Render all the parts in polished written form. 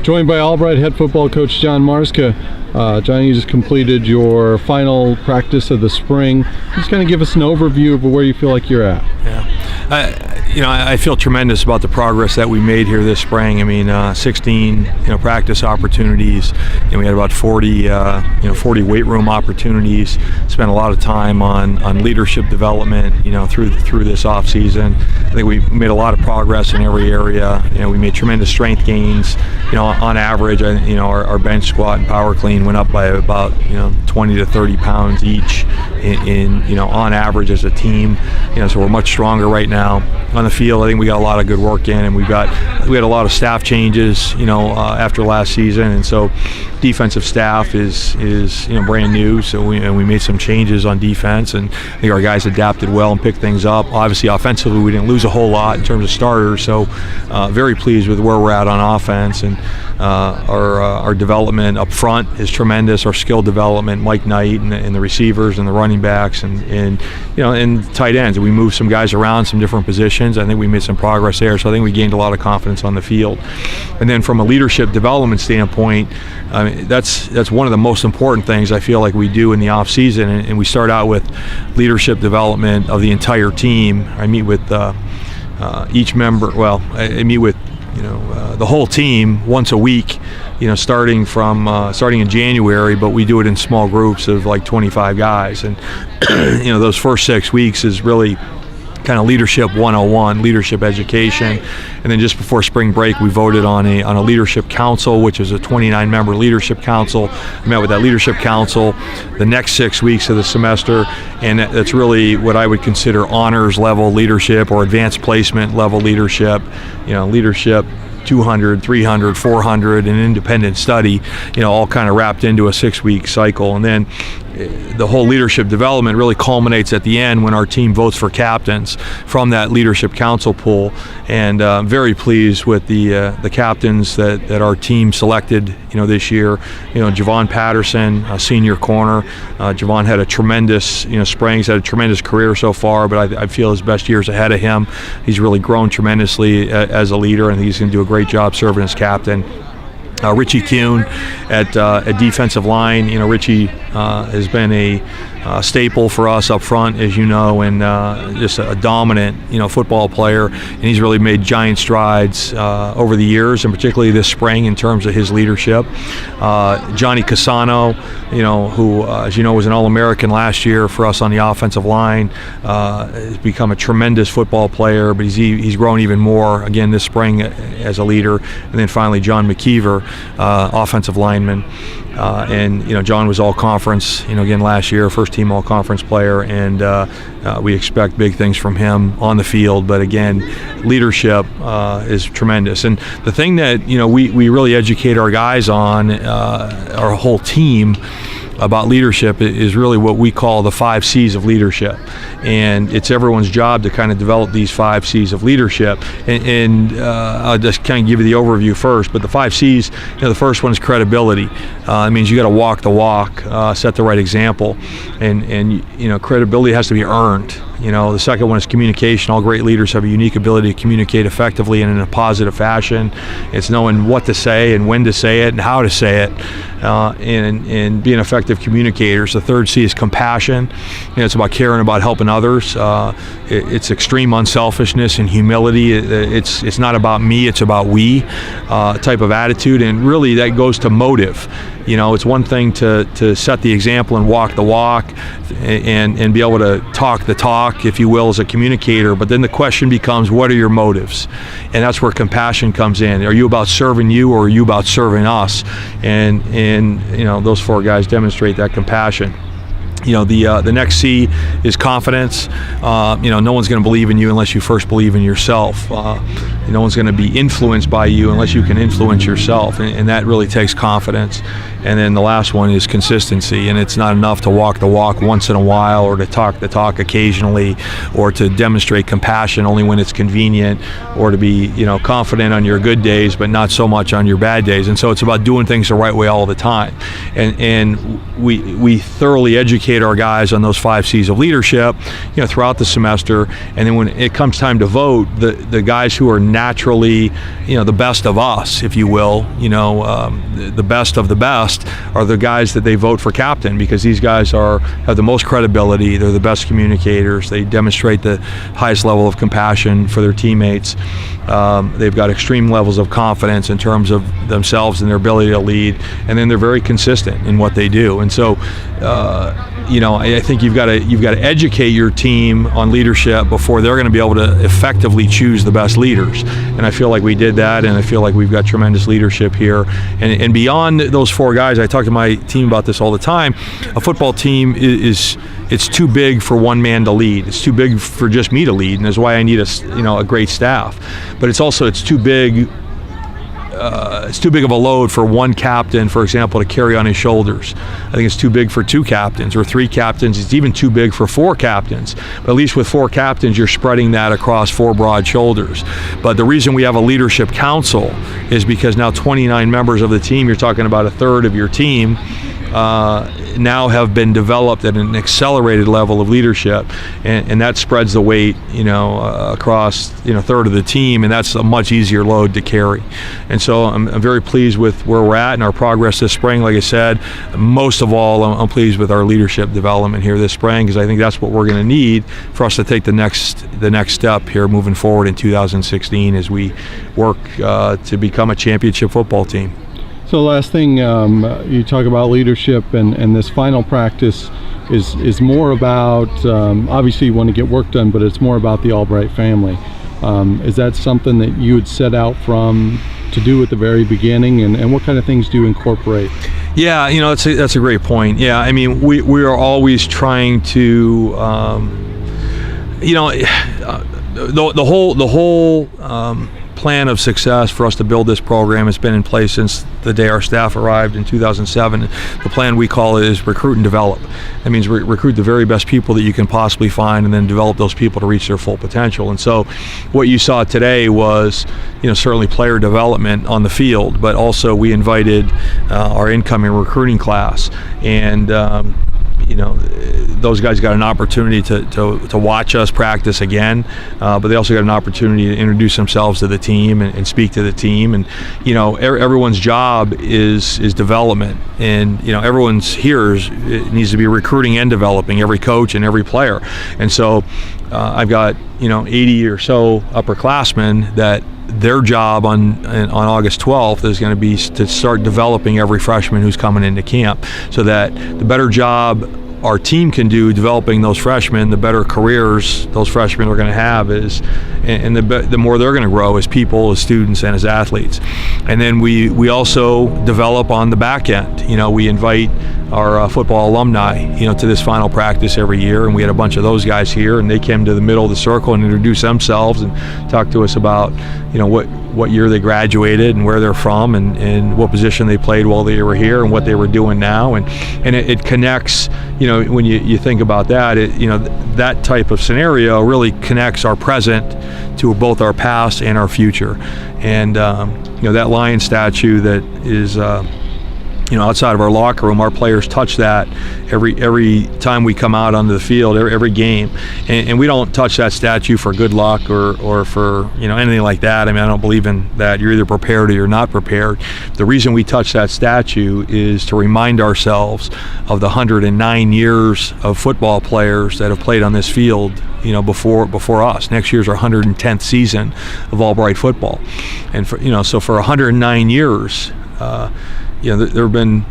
Joined by Albright head football coach John Marzka. John, you just completed your final practice of the spring. Just kind of give us an overview of where you feel like you're at. I feel tremendous about the progress that we made here this spring. 16 practice opportunities. We had about 40 weight room opportunities. Spent a lot of time on leadership development through this off season. I think we made a lot of progress in every area. We made tremendous strength gains. On average, our bench squat and power clean went up by about 20 to 30 pounds each in on average as a team. So we're much stronger right now. On the field, I think we got a lot of good work in, and we had a lot of staff changes after last season, and so defensive staff is brand new. So we made some changes on defense, and I think our guys adapted well and picked things up. Obviously, offensively, we didn't lose a whole lot in terms of starters, so very pleased with where we're at on offense. And our development up front is tremendous. Our skill development, Mike Knight and the receivers and the running backs and tight ends. We moved some guys around some different positions. I think we made some progress there, so I think we gained a lot of confidence on the field. And then from a leadership development standpoint, that's one of the most important things I feel like we do in the off season, and we start out with leadership development of the entire team. I meet with each member. I meet with the whole team once a week. Starting in January, but we do it in small groups of like 25 guys, and those first 6 weeks is really kind of leadership 101, leadership education. And then just before spring break, we voted on a leadership council, which is a 29-member leadership council. I met with that leadership council the next 6 weeks of the semester, and that's really what I would consider honors level leadership or advanced placement level leadership. Leadership 200, 300, 400, and independent study, all kind of wrapped into a 6-week cycle. And then the whole leadership development really culminates at the end when our team votes for captains from that leadership council pool. And I'm very pleased with the captains that our team selected this year. Javon Patterson, a senior corner. Javon had a tremendous spring. He's had a tremendous career so far, but I feel his best years ahead of him. He's really grown tremendously as a leader, and he's going to do a great job serving as captain. Richie Kuhn at defensive line. Richie has been a staple for us up front, as you know, and just a dominant football player, and he's really made giant strides over the years, and particularly this spring in terms of his leadership. Johnny Cassano, who as you know was an All-American last year for us on the offensive line, has become a tremendous football player, but he's grown even more again this spring as a leader. And then finally John McKeever, offensive lineman. John was all-conference, again last year, first-team all-conference player, and we expect big things from him on the field. But again, leadership is tremendous. And the thing that we really educate our guys on, our whole team, about leadership is really what we call the 5 C's of leadership. And it's everyone's job to kind of develop these 5 C's of leadership. And I'll just kind of give you the overview first. But the 5 C's, the first one is credibility. It means you got to walk the walk, set the right example. And credibility has to be earned. The second one is communication. All great leaders have a unique ability to communicate effectively and in a positive fashion. It's knowing what to say and when to say it and how to say it, and being effective communicators. The third C is compassion. It's about caring about helping others. It's extreme unselfishness and humility. It's not about me, it's about we type of attitude, and really that goes to motive. It's one thing to set the example and walk the walk and be able to talk the talk, if you will, as a communicator, but then the question becomes, what are your motives? And that's where compassion comes in. Are you about serving you, or are you about serving us? And those 4 guys demonstrate that compassion. The next C is confidence. No one's going to believe in you unless you first believe in yourself. No one's going to be influenced by you unless you can influence yourself, and that really takes confidence. And then the last one is consistency, and it's not enough to walk the walk once in a while, or to talk the talk occasionally, or to demonstrate compassion only when it's convenient, or to be confident on your good days but not so much on your bad days. And so it's about doing things the right way all the time. And we thoroughly educate educate our guys on those 5 C's of leadership, throughout the semester. And then when it comes time to vote, the guys who are naturally, the best of us, if you will, the best of the best are the guys that they vote for captain, because these guys have the most credibility. They're the best communicators. They demonstrate the highest level of compassion for their teammates. They've got extreme levels of confidence in terms of themselves and their ability to lead, and then they're very consistent in what they do. And so, I think you've got to educate your team on leadership before they're going to be able to effectively choose the best leaders. And I feel like we did that, and I feel like we've got tremendous leadership here. And beyond those 4 guys, I talk to my team about this all the time. A football team it's too big for one man to lead. It's too big for just me to lead, and that's why I need a great staff. But it's too big. It's too big of a load for one captain, for example, to carry on his shoulders. I think it's too big for 2 captains or 3 captains. It's even too big for 4 captains. But at least with 4 captains, you're spreading that across 4 broad shoulders. But the reason we have a leadership council is because now 29 members of the team, you're talking about a third of your team, now have been developed at an accelerated level of leadership, and that spreads the weight, across, a third of the team, and that's a much easier load to carry. And so I'm very pleased with where we're at and our progress this spring. Like I said, most of all, I'm pleased with our leadership development here this spring, because I think that's what we're going to need for us to take the next step here moving forward in 2016 as we work to become a championship football team. So last thing, you talk about leadership, and this final practice is more about, obviously you want to get work done, but it's more about the Albright family. Is that something that you would set out to do at the very beginning, and what kind of things do you incorporate? Yeah, that's a great point. Yeah, I mean, we are always trying to, the whole plan of success for us to build this program has been in place since the day our staff arrived in 2007. The plan we call it is recruit and develop. That means recruit the very best people that you can possibly find, and then develop those people to reach their full potential. And so what you saw today was, certainly player development on the field, but also we invited our incoming recruiting class, and those guys got an opportunity to watch us practice again, but they also got an opportunity to introduce themselves to the team and speak to the team. And everyone's job is development, and everyone's here it needs to be recruiting and developing every coach and every player. And so I've got 80 or so upperclassmen that their job on August 12th is going to be to start developing every freshman who's coming into camp, so that the better job our team can do developing those freshmen, the better careers those freshmen are going to have, and the more they're going to grow as people, as students, and as athletes. And then we also develop on the back end. We invite our football alumni, to this final practice every year, and we had a bunch of those guys here, and they came to the middle of the circle and introduced themselves and talked to us about, what year they graduated and where they're from, and what position they played while they were here and what they were doing now, and it connects. When you think about that, that type of scenario really connects our present to both our past and our future. And that lion statue that is outside of our locker room, our players touch that every time we come out onto the field, every game, and we don't touch that statue for good luck or for anything like that. I mean, I don't believe in that. You're either prepared or you're not prepared. The reason we touch that statue is to remind ourselves of the 109 years of football players that have played on this field before us. Next year's our 110th season of Albright football, and so for 109 years. There have been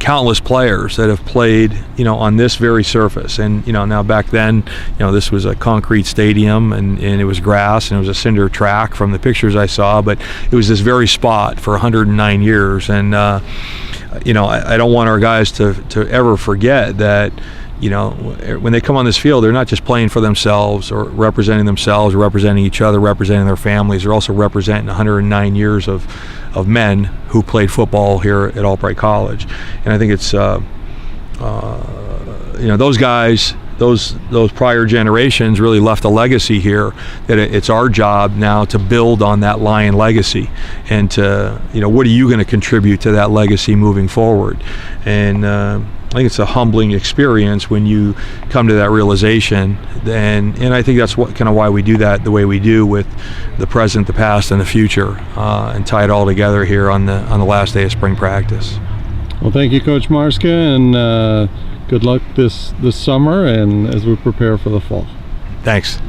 countless players that have played, on this very surface. And, now back then, this was a concrete stadium and it was grass and it was a cinder track from the pictures I saw, but it was this very spot for 109 years. And, I don't want our guys to ever forget that, when they come on this field, they're not just playing for themselves or representing each other, representing their families. They're also representing 109 years of men who played football here at Albright College. And I think it's, those guys, those prior generations really left a legacy here that it's our job now to build on that Lion legacy and to, what are you going to contribute to that legacy moving forward? And, I think it's a humbling experience when you come to that realization, and I think that's what kind of why we do that the way we do, with the present, the past, and the future, and tie it all together here on the last day of spring practice. Well, thank you, Coach Marzka, and good luck this summer and as we prepare for the fall. Thanks.